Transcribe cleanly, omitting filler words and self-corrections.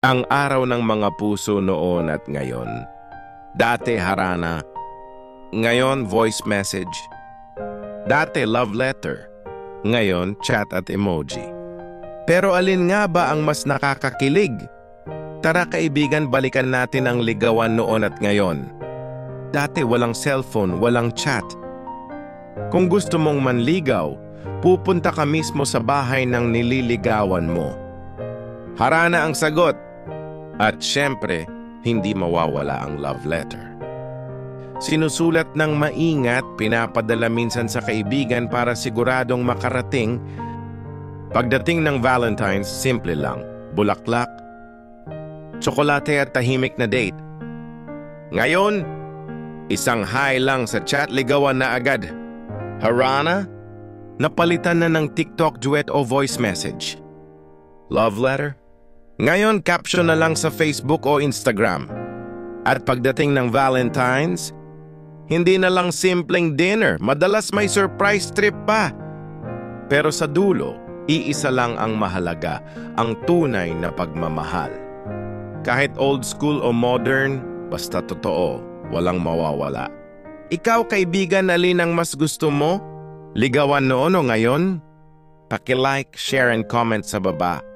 Ang araw ng mga puso noon at ngayon. Dati harana, ngayon voice message. Dati love letter, ngayon chat at emoji. Pero alin nga ba ang mas nakakakilig? Tara kaibigan, balikan natin ang ligawan noon at ngayon. Dati walang cellphone, walang chat. Kung gusto mong manligaw, pupunta ka mismo sa bahay ng nililigawan mo. Harana ang sagot. At syempre, hindi mawawala ang love letter. Sinusulat ng maingat, pinapadala minsan sa kaibigan para siguradong makarating. Pagdating ng Valentine's, simple lang. Bulaklak, tsokolate at tahimik na date. Ngayon, isang hi lang sa chat, ligawan na agad. Harana, napalitan na ng TikTok duet o voice message. Love letter? Ngayon, caption na lang sa Facebook o Instagram. At pagdating ng Valentine's, hindi na lang simpleng dinner, madalas may surprise trip pa. Pero sa dulo, iisa lang ang mahalaga, ang tunay na pagmamahal. Kahit old school o modern, basta totoo, walang mawawala. Ikaw kaibigan, alin ang mas gusto mo? Ligawan noon o ngayon? Paki-like, share and comment sa baba.